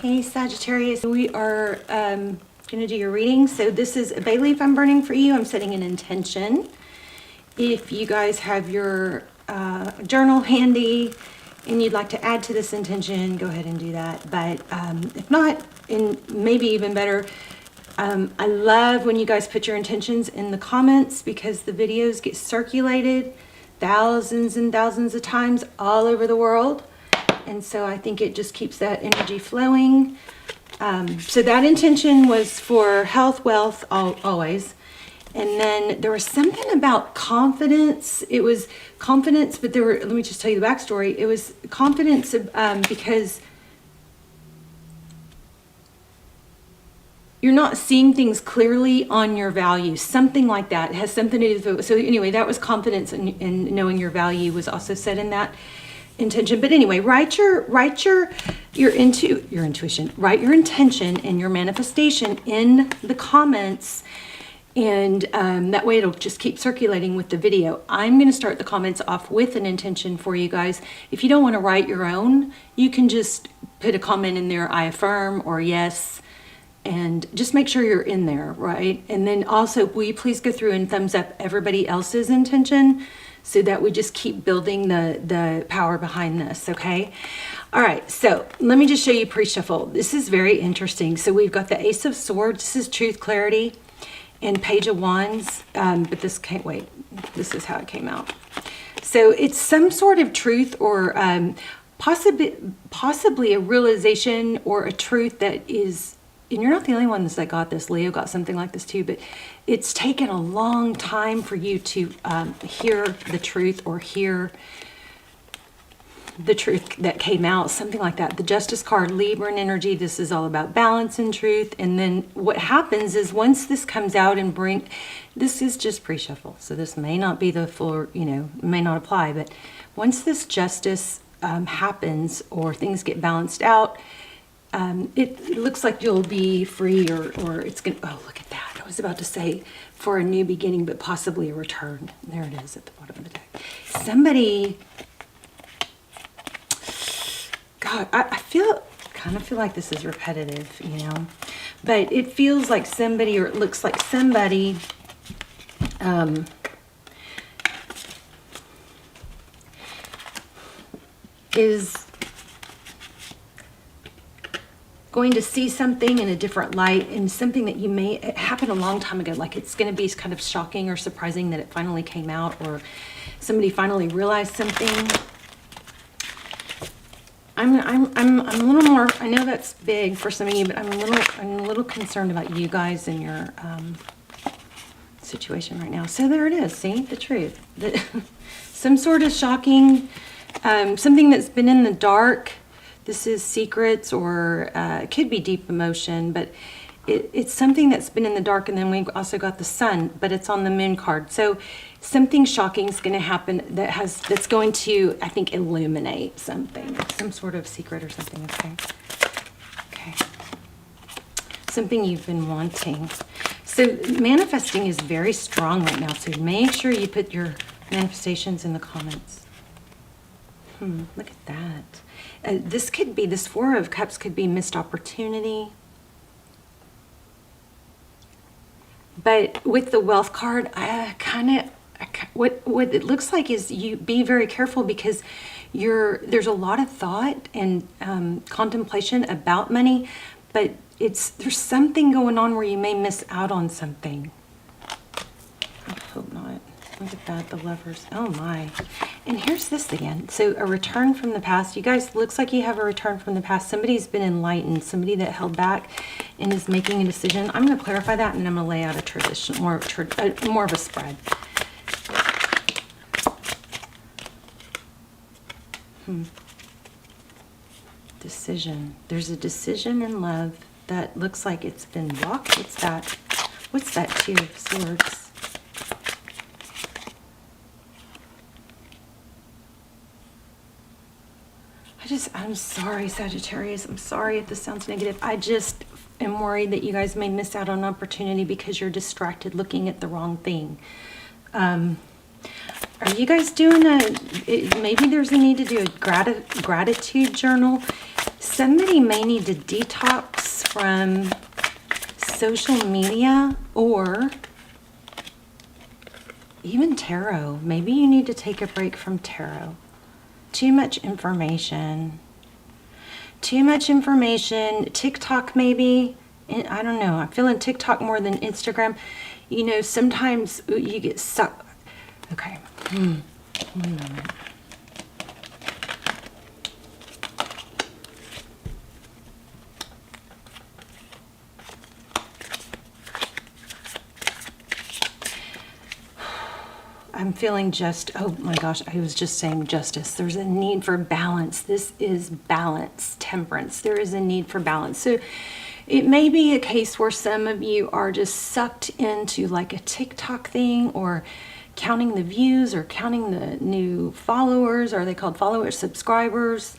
Hey Sagittarius, we are going to do your reading. So this is a bay leaf I'm burning for you. I'm setting an intention. If you guys have your journal handy and you'd like to add to this intention, go ahead and do that. But if not, and maybe even better, I love when you guys put your intentions in the comments because the videos get circulated thousands and thousands of times all over the world. And so I think it just keeps that energy flowing. So that intention was for health, wealth, always. And then there was something about confidence. It was confidence, but let me just tell you the backstory. It was confidence because you're not seeing things clearly on your value, something like that. It has something to do with, so anyway, that was confidence in knowing your value was also said in that intention. But anyway, write your intuition, write your intention and your manifestation in the comments, and that way it'll just keep circulating with the video. I'm going to start the comments off with an intention for you guys. If you don't want to write your own, you can just put a comment in there, I affirm or yes, and just make sure you're in there, right? And then also, will you please go through and thumbs up everybody else's intention, so that we just keep building the power behind this, okay? All right, so let me just show you pre-shuffle. This is very interesting. So we've got the Ace of Swords. This is truth, clarity, and Page of Wands. But this can't wait. This is how it came out. So it's some sort of truth or possibly a realization or a truth that is, and you're not the only ones that got this. Leo got something like this too, but it's taken a long time for you to hear the truth or hear the truth that came out, something like that. The Justice card, Libra energy, this is all about balance and truth. And then what happens is once this comes out and this is just pre-shuffle, so this may not be the full, may not apply, but once this justice happens or things get balanced out, it looks like you'll be free or it's gonna, oh, look at that. I was about to say for a new beginning, but possibly a return. There it is at the bottom of the deck. Somebody, God, I kind of feel like this is repetitive, but it feels like somebody, or it looks like somebody, is going to see something in a different light, and something that it happened a long time ago. Like it's going to be kind of shocking or surprising that it finally came out, or somebody finally realized something. I'm a little more, I know that's big for some of you, but I'm a little concerned about you guys and your situation right now. So there it is. See the truth. Some sort of shocking, something that's been in the dark. This is secrets, or it could be deep emotion, but it's something that's been in the dark. And then we've also got the sun, but it's on the moon card. So something shocking is going to happen that's going to, I think, illuminate something, some sort of secret or something. Okay. Something you've been wanting. So manifesting is very strong right now. So make sure you put your manifestations in the comments. Look at that. This Four of Cups could be missed opportunity. But with the Wealth card, what it looks like is you be very careful, because there's a lot of thought and contemplation about money, but there's something going on where you may miss out on something. I hope not. Look at that, the Lovers. Oh my. And here's this again. So a return from the past. You guys, looks like you have a return from the past. Somebody's been enlightened. Somebody that held back and is making a decision. I'm going to clarify that, and I'm going to lay out a tradition, more of a spread. Decision. There's a decision in love that looks like it's been blocked. What's that? What's that? Two of Swords. I'm sorry, Sagittarius. I'm sorry if this sounds negative. I just am worried that you guys may miss out on an opportunity because you're distracted looking at the wrong thing. Are you guys doing maybe there's a need to do a gratitude journal. Somebody may need to detox from social media or even tarot. Maybe you need to take a break from tarot. Too much information. Too much information. TikTok maybe. I don't know. I'm feeling TikTok more than Instagram. You know, sometimes you get sucked. Okay. One moment. I'm feeling oh my gosh, I was just saying justice. There's a need for balance. This is balance, temperance. There is a need for balance. So it may be a case where some of you are just sucked into like a TikTok thing, or counting the views, or counting the new followers. Are they called followers, subscribers,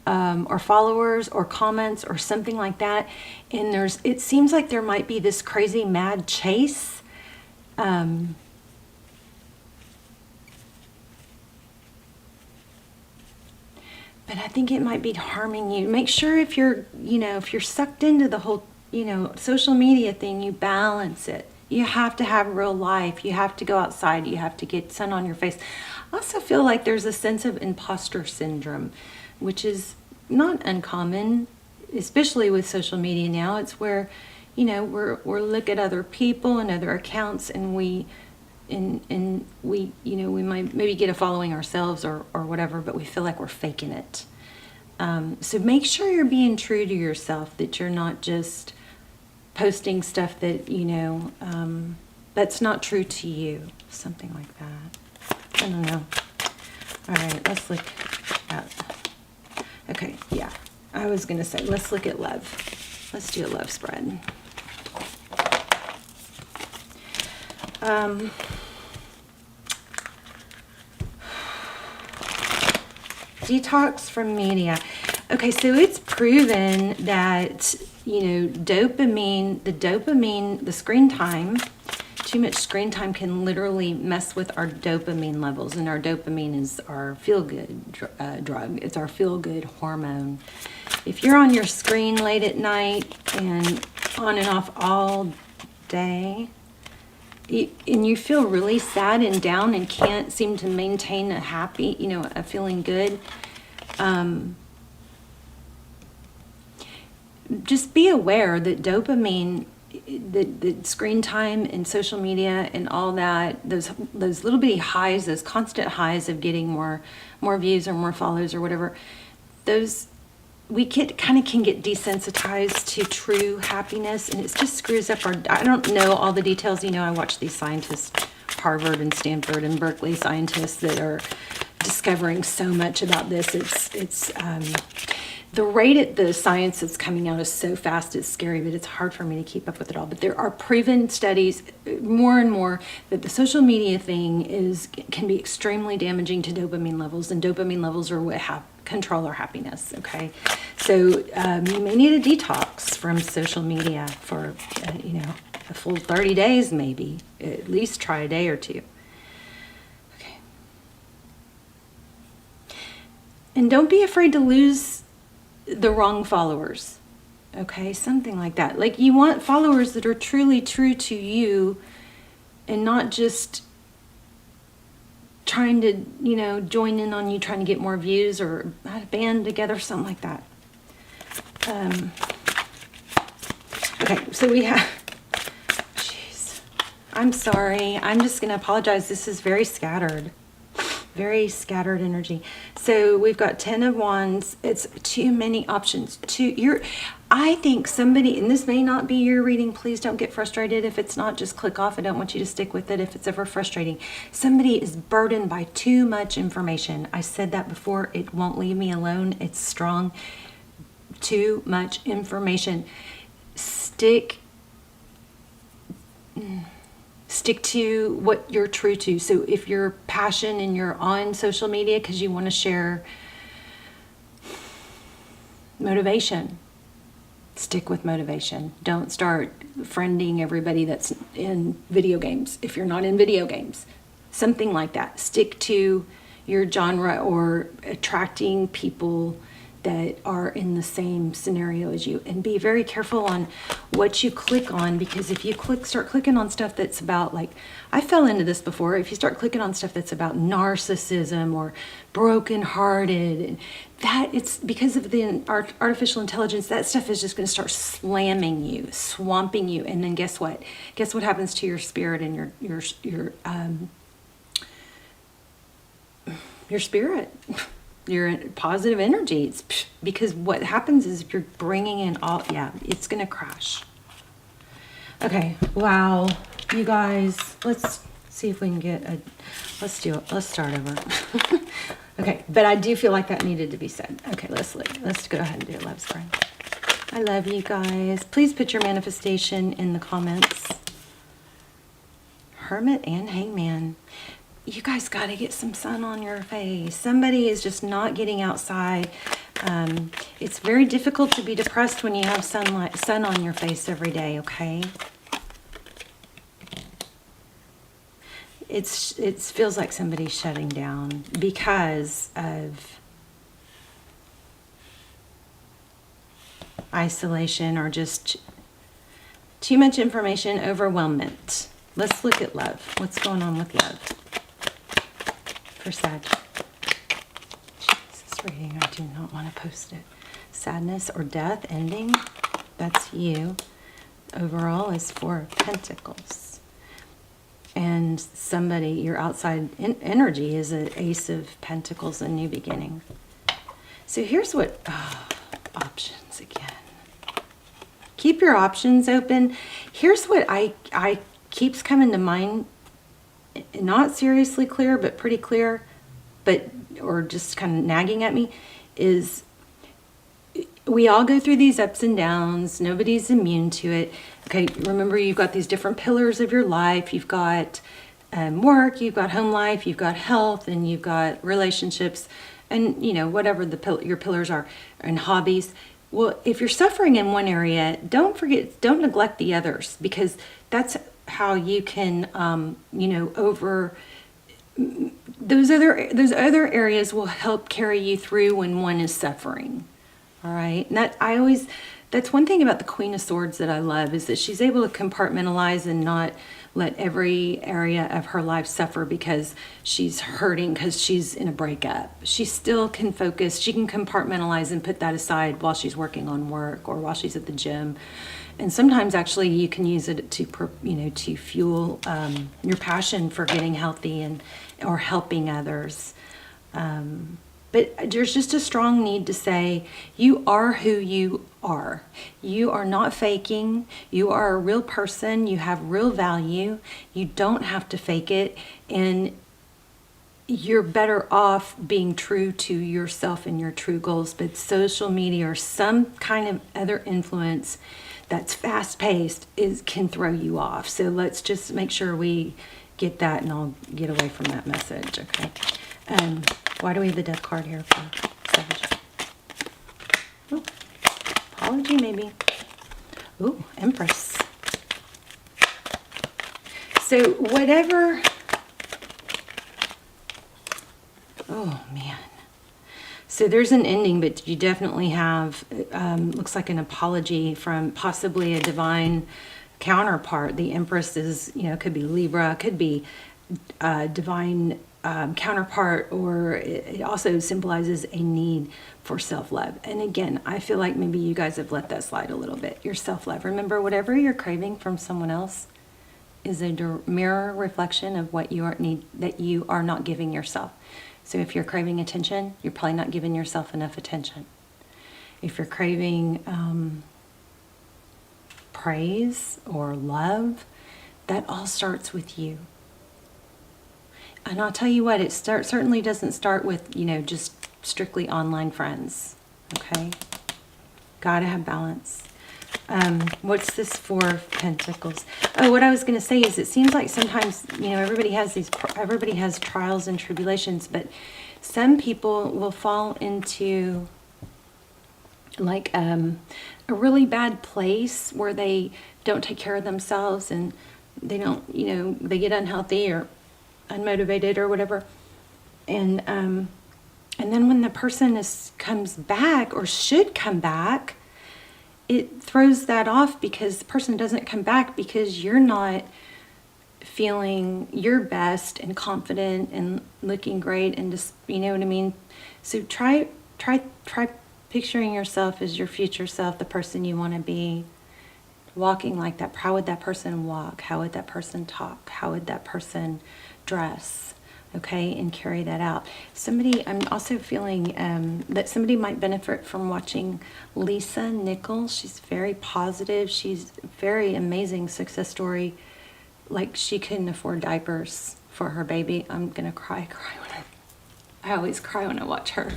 or followers, or comments, or something like that? And it seems like there might be this crazy mad chase. But I think it might be harming you. Make sure if you're sucked into the whole, social media thing, you balance it. You have to have real life. You have to go outside. You have to get sun on your face. I also feel like there's a sense of imposter syndrome, which is not uncommon, especially with social media now. It's where, we're look at other people and other accounts, and we might maybe get a following ourselves or whatever, but we feel like we're faking it. So make sure you're being true to yourself, that you're not just posting stuff that, that's not true to you. Something like that. I don't know. All right, let's look at, okay, yeah. I was going to say, let's look at love. Let's do a love spread. Detox from media. Okay, so it's proven that, the screen time, too much screen time can literally mess with our dopamine levels. And our dopamine is our feel-good drug. It's our feel-good hormone. If you're on your screen late at night and on and off all day, and you feel really sad and down and can't seem to maintain a feeling good, just be aware that dopamine, the screen time and social media and all that, those little bitty highs, those constant highs of getting more views or more follows or whatever, we can get desensitized to true happiness, and it just screws up I don't know all the details. I watch these scientists, Harvard and Stanford and Berkeley scientists, that are discovering so much about this. It's the rate at the science that's coming out is so fast, it's scary, but it's hard for me to keep up with it all. But there are proven studies more and more that the social media thing can be extremely damaging to dopamine levels, and dopamine levels are what control our happiness. Okay, so you may need a detox from social media for a full 30 days, maybe. At least try a day or two. Okay, and don't be afraid to lose the wrong followers. Okay, something like that. Like, you want followers that are truly true to you, and not just trying to, join in on you, trying to get more views or add a band together, something like that. Okay, so we have, I'm sorry. I'm just going to apologize. This is very scattered energy. So we've got 10 of Wands. It's too many options. I think somebody, and this may not be your reading, please don't get frustrated if it's not. Just click off. I don't want you to stick with it if it's ever frustrating. Somebody is burdened by too much information. I said that before. It won't leave me alone. It's strong. Too much information. Stick to what you're true to. So if you're passion and you're on social media because you want to share motivation, stick with motivation. Don't start friending everybody that's in video games if you're not in video games. Something like that. Stick to your genre, or attracting people that are in the same scenario as you. And be very careful on what you click on, because if you start clicking on stuff that's about, like, I fell into this before, if you start clicking on stuff that's about narcissism or brokenhearted, and that, it's because of the artificial intelligence, that stuff is just going to start slamming you, swamping you. And then guess what? Guess what happens to your spirit and your spirit? Your positive energy. It's because what happens is you're bringing in all, yeah, it's gonna crash. Okay, wow, you guys, let's see if we can get a, let's do it, let's start over. Okay, but I do feel like that needed to be said. Okay, let's go ahead and do a love spread. I love you guys. Please put your manifestation in the comments. Hermit and Hangman. You guys got to get some sun on your face. Somebody is just not getting outside. It's very difficult to be depressed when you have sun on your face every day, okay? It feels like somebody's shutting down because of isolation or just too much information, overwhelmment. Let's look at love. What's going on with love for Sag? Jesus, reading, I do not want to post it. Sadness or death, ending. That's you. Overall is Four of Pentacles. And somebody, your outside energy is an Ace of Pentacles, a new beginning. So here's what, options again. Keep your options open. Here's what I keeps coming to mind, not seriously clear, but pretty clear, or just kind of nagging at me, is we all go through these ups and downs. Nobody's immune to it. Okay, remember, you've got these different pillars of your life. You've got work, you've got home life, you've got health, and you've got relationships, and you know, whatever your pillars are, and hobbies. Well, if you're suffering in one area, don't neglect the others, because that's how you can, over those other areas will help carry you through when one is suffering. All right. And that's one thing about the Queen of Swords that I love, is that she's able to compartmentalize and not let every area of her life suffer because she's hurting, because she's in a breakup. She still can focus. She can compartmentalize and put that aside while she's working on work or while she's at the gym. And sometimes actually you can use it to fuel your passion for getting healthy or helping others. But there's just a strong need to say, you are who you are. You are not faking. You are a real person. You have real value. You don't have to fake it. And you're better off being true to yourself and your true goals. But social media or some kind of other influence that's fast-paced can throw you off. So let's just make sure we get that, and I'll get away from that message, okay? Why do we have the Death card here for Sag? Ooh, apology, maybe. Ooh, Empress. So whatever... Oh, man. So there's an ending, but you definitely have, looks like an apology from possibly a divine counterpart. The Empress is, could be Libra, could be a divine counterpart, or it also symbolizes a need for self-love. And again, I feel like maybe you guys have let that slide a little bit. Your self-love. Remember, whatever you're craving from someone else is a mirror reflection of what that you are not giving yourself. So if you're craving attention, you're probably not giving yourself enough attention. If you're craving praise or love, that all starts with you. And I'll tell you what, it certainly doesn't start with, just strictly online friends, okay? Gotta have balance. What's this Four of Pentacles? Oh, what I was going to say is, it seems like sometimes, everybody has trials and tribulations, but some people will fall into like a really bad place where they don't take care of themselves, and they don't, they get unhealthy or unmotivated or whatever. And And then when the person comes back or should come back, it throws that off because the person doesn't come back because you're not feeling your best and confident and looking great and just, you know what I mean? So try picturing yourself as your future self, the person you want to be, walking like that. How would that person walk? How would that person talk? How would that person dress? Okay, and carry that out. I'm also feeling that somebody might benefit from watching Lisa Nichols. She's very positive. She's a very amazing success story. Like, she couldn't afford diapers for her baby. I'm gonna cry when I always cry when I watch her.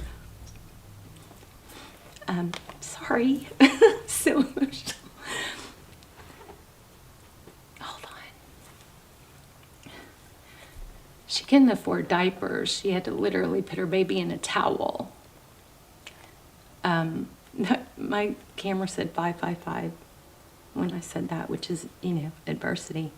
Sorry, so emotional. Hold on. She couldn't afford diapers. She had to literally put her baby in a towel. My camera said 555 when I said that, which is, adversity.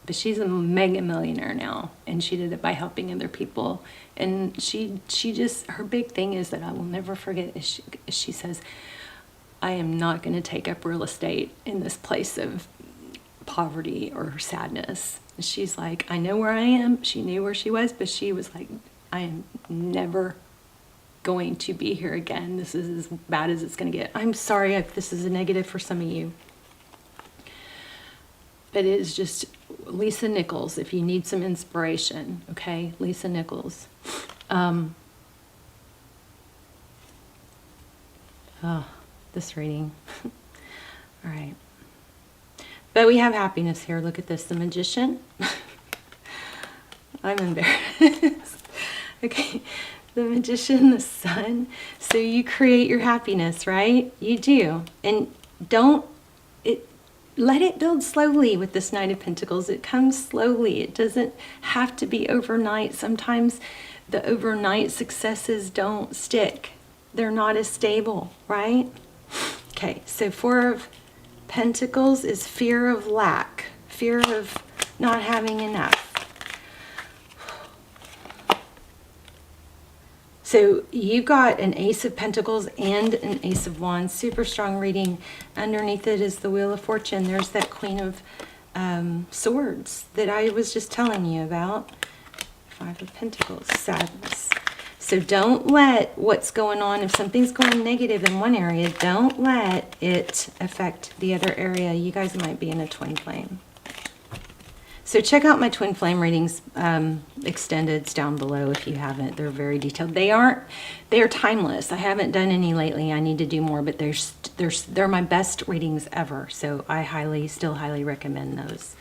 But she's a mega millionaire now, and she did it by helping other people. And she just, her big thing is that I will never forget is she says, I am not going to take up real estate in this place of poverty or sadness. And she's like, I know where I am. She knew where she was, but she was like, I am never going to be here again. This is as bad as it's going to get. I'm sorry if this is a negative for some of you. But it is just Lisa Nichols, if you need some inspiration, okay? Lisa Nichols. This reading. All right. But we have happiness here. Look at this. The Magician. I'm embarrassed. Okay. The Magician, the Sun. So you create your happiness, right? You do. And let it build slowly with this Knight of Pentacles. It comes slowly. It doesn't have to be overnight. Sometimes the overnight successes don't stick. They're not as stable, right? Okay, so Four of Pentacles is fear of lack, fear of not having enough. So you got an Ace of Pentacles and an Ace of Wands, super strong reading. Underneath it is the Wheel of Fortune. There's that Queen of Swords that I was just telling you about. Five of Pentacles, sadness. So don't let what's going on, if something's going negative in one area, don't let it affect the other area. You guys might be in a twin flame. So check out my twin flame readings, extendeds down below if you haven't. They're very detailed. They are timeless. I haven't done any lately. I need to do more, but they're my best readings ever. So I still highly recommend those.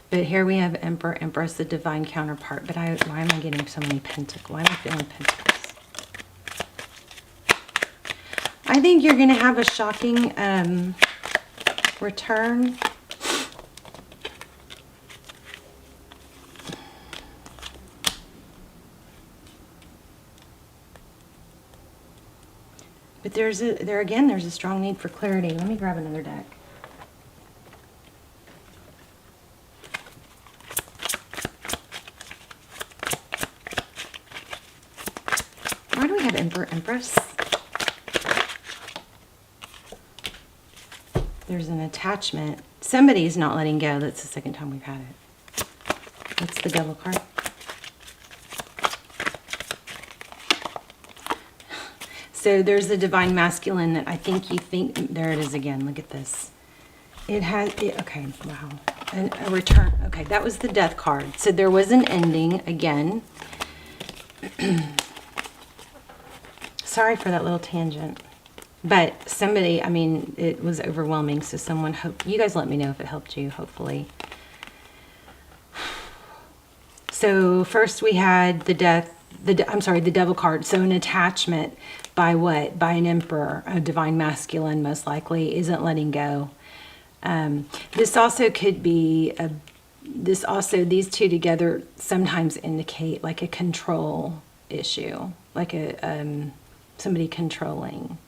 But here we have Emperor, Empress, the divine counterpart. But why am I getting so many pentacles? Why am I feeling pentacles? I think you're going to have a shocking return. But there's a strong need for clarity. Let me grab another deck. Why do we have Emperor, Empress? There's an attachment. Somebody's not letting go. That's the second time we've had it. That's the Devil card. So there's the divine masculine that I think there it is again. Look at this. Okay, wow. A return. Okay, that was the Death card. So there was an ending again. Sorry for that little tangent. But somebody, it was overwhelming. So you guys let me know if it helped you, hopefully. So first we had the Devil card. So an attachment by what? By an Emperor, a divine masculine, most likely, isn't letting go. This also could be these two together sometimes indicate like a control issue, like somebody controlling.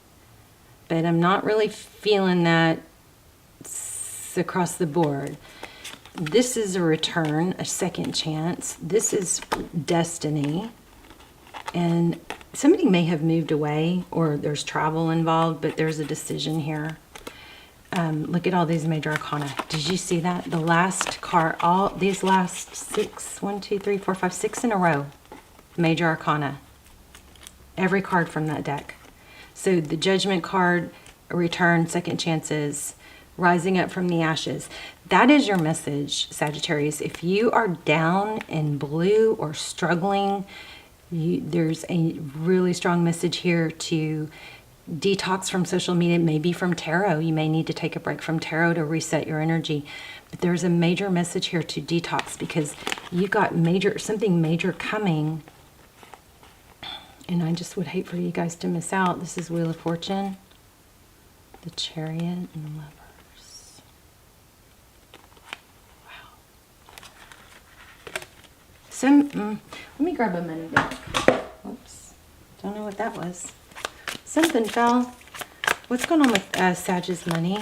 But I'm not really feeling that across the board. This is a return, a second chance. This is destiny. And somebody may have moved away, or there's travel involved, but there's a decision here. Look at all these major arcana. Did you see that? The last card, all these last 6, 1, 2, 3, 4, 5, 6 in a row. Major arcana. Every card from that deck. So the Judgment card, return, second chances, rising up from the ashes. That is your message, Sagittarius. If you are down in blue or struggling, there's a really strong message here to detox from social media, maybe from tarot. You may need to take a break from tarot to reset your energy. But there's a major message here to detox, because you got something major coming. And I just would hate for you guys to miss out. This is Wheel of Fortune, the Chariot, and the Lovers. Wow. Let me grab a money back. Oops. Don't know what that was. Something fell. What's going on with Sag's money?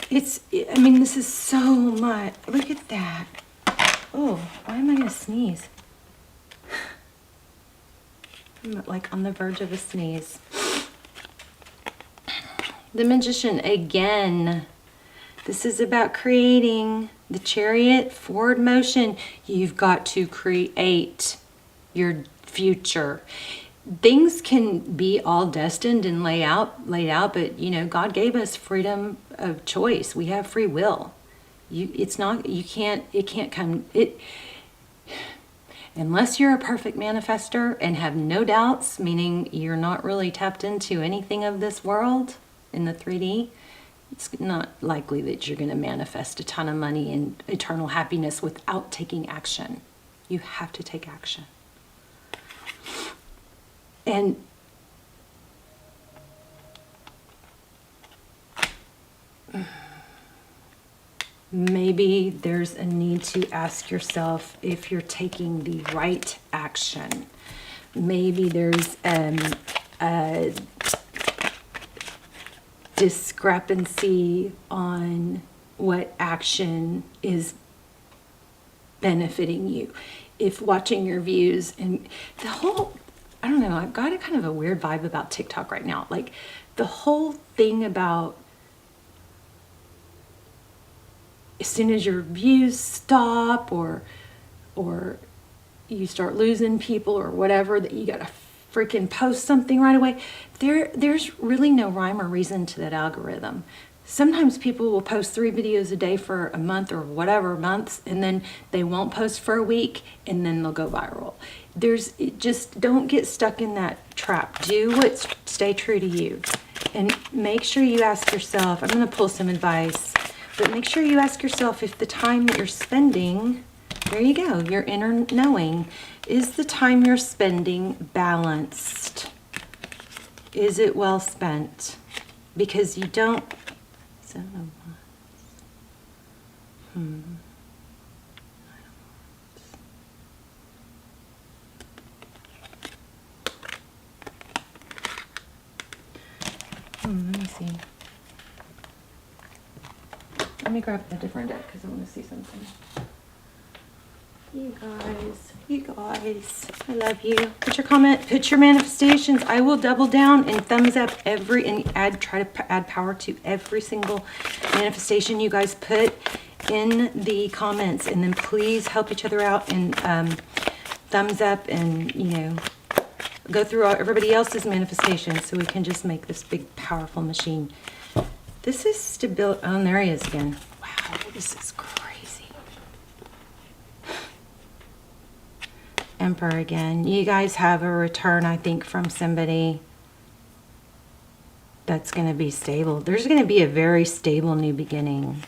I mean, this is so much. Look at that. Oh, why am I going to sneeze? I'm like on the verge of a sneeze. The Magician again. This is about creating. The Chariot, forward motion. You've got to create your future. Things can be all destined and laid out, but you know, God gave us freedom of choice. We have free will. It can't come, unless you're a perfect manifester and have no doubts, meaning you're not really tapped into anything of this world in the 3D, it's not likely that you're going to manifest a ton of money and eternal happiness without taking action. You have to take action. And maybe there's a need to ask yourself if you're taking the right action. Maybe there's a discrepancy on what action is benefiting you. If watching your views and the whole, I don't know, I've got a kind of a weird vibe about TikTok right now. Like the whole thing about as soon as your views stop or you start losing people or whatever, that you gotta freaking post something right away. There's really no rhyme or reason to that algorithm. Sometimes people will post 3 videos a day for a month or whatever months, and then they won't post for a week, and then they'll go viral. Just don't get stuck in that trap. Do stay true to you, and make sure you ask yourself. I'm going to pull some advice, but make sure you ask yourself if the time that you're spending, there you go, your inner knowing, is the time you're spending balanced? Is it well spent? Because you don't. 7 of Wands. Let me see. Let me grab a different deck because I want to see something. You guys, I love you. Put your comment, put your manifestations. I will double down and thumbs up and try to add power to every single manifestation you guys put in the comments. And then please help each other out and thumbs up and, you know, go through everybody else's manifestations so we can just make this big, powerful machine. This is stability. Oh, there he is again. Wow, this is crazy. Emperor again. You guys have a return, I think, from somebody that's going to be stable. There's going to be a very stable new beginning.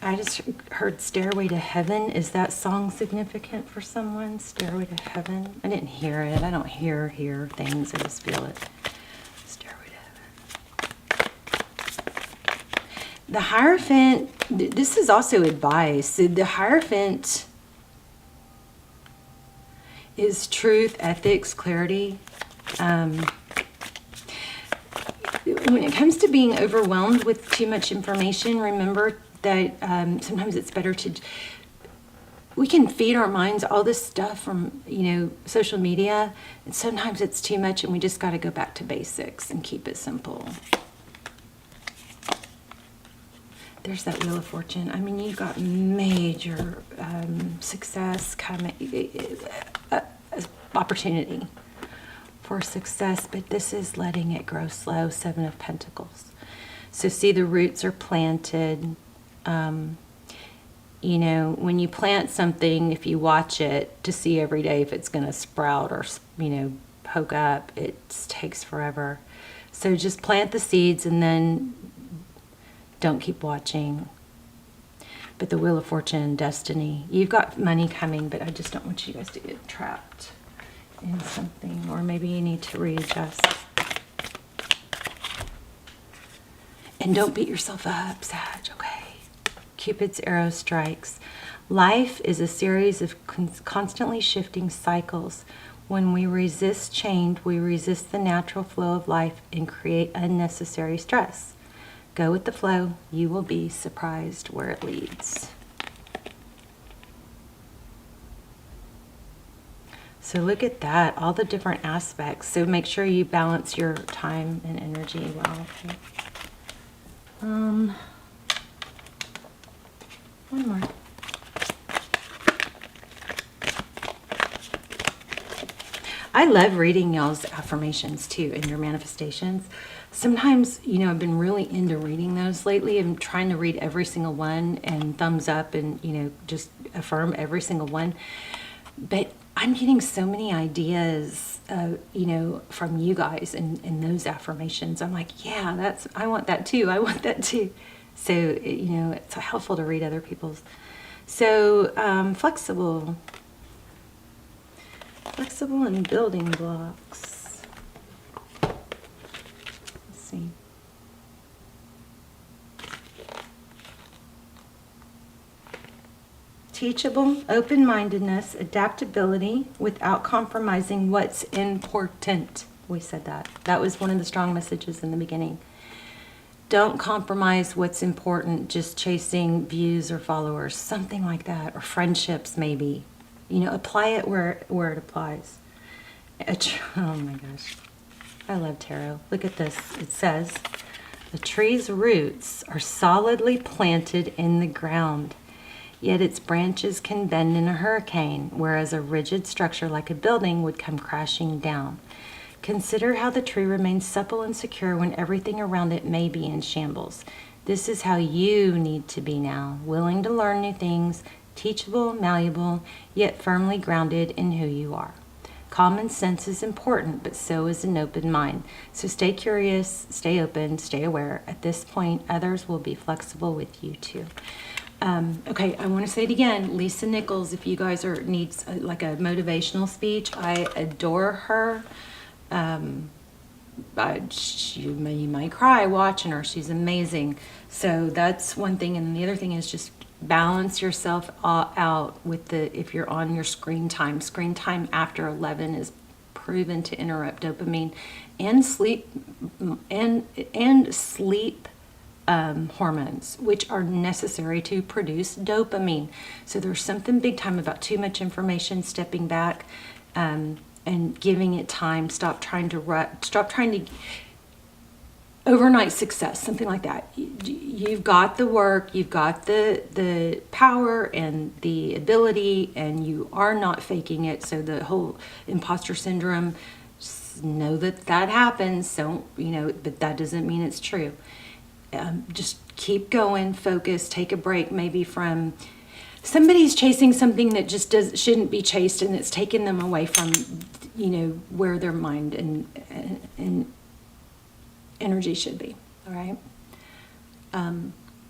I just heard Stairway to Heaven. Is that song significant for someone? Stairway to Heaven? I didn't hear it. I don't hear things. I just feel it. Stairway to Heaven. The Hierophant, this is also advice. The Hierophant is truth, ethics, clarity. When when it comes to being overwhelmed with too much information, remember that sometimes it's better to, we can feed our minds all this stuff from, social media, and sometimes it's too much and we just got to go back to basics and keep it simple. There's that Wheel of Fortune. I mean, you've got major success coming, opportunity for success, but this is letting it grow slow. 7 of Pentacles. So see, the roots are planted. When you plant something, if you watch it to see every day if it's going to sprout or, poke up, it takes forever. So just plant the seeds and then don't keep watching. But the Wheel of Fortune and Destiny, you've got money coming, but I just don't want you guys to get trapped in something, or maybe you need to readjust. And don't beat yourself up, Sag, okay? Cupid's arrow strikes. Life is a series of constantly shifting cycles. When we resist change, we resist the natural flow of life and create unnecessary stress. Go with the flow. You will be surprised where it leads. So look at that, all the different aspects. So make sure you balance your time and energy well. Okay. One more. I love reading y'all's affirmations too and your manifestations. Sometimes, I've been really into reading those lately. I'm trying to read every single one and thumbs up and, just affirm every single one. But I'm getting so many ideas, from you guys and those affirmations. I'm like, yeah, I want that too. I want that too. So, it's helpful to read other people's. So, flexible and building blocks. Let's see. Teachable, open-mindedness, adaptability without compromising what's important. We said that. That was one of the strong messages in the beginning. Don't compromise what's important, just chasing views or followers, something like that, or friendships maybe. Apply it where it applies. Oh my gosh. I love tarot. Look at this. It says, the tree's roots are solidly planted in the ground, yet its branches can bend in a hurricane, whereas a rigid structure like a building would come crashing down. Consider how the tree remains supple and secure when everything around it may be in shambles. This is how you need to be now, willing to learn new things, teachable, malleable, yet firmly grounded in who you are. Common sense is important, but so is an open mind. So stay curious, stay open, stay aware. At this point, others will be flexible with you too. Okay, I want to say it again. Lisa Nichols, if you guys needs like a motivational speech, I adore her. You might cry watching her. She's amazing. So that's one thing. And the other thing is just balance yourself out with if you're on your screen time. Screen time after 11 is proven to interrupt dopamine and sleep hormones, which are necessary to produce dopamine. So there's something big time about too much information, stepping back, and giving it time. Stop trying to overnight success, something like that. You've got the work, you've got the power and the ability, and you are not faking it. So the whole imposter syndrome, know that happens. So, but that doesn't mean it's true. Just keep going, focus, take a break maybe from somebody's chasing something that just shouldn't be chased, and it's taking them away from, where their mind and energy should be. All right.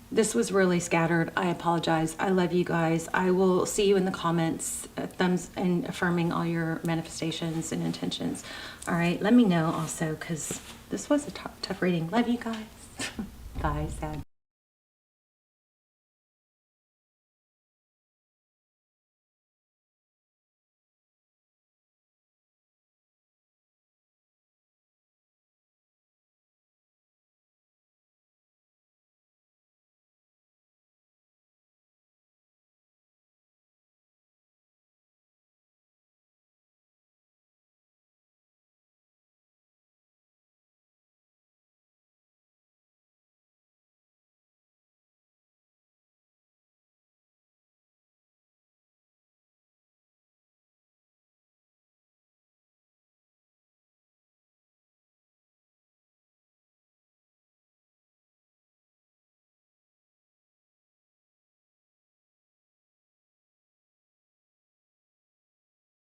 This was really scattered. I apologize. I love you guys. I will see you in the comments, thumbs and affirming all your manifestations and intentions. All right. Let me know also, because this was a tough reading. Love you guys. Bye, Sad.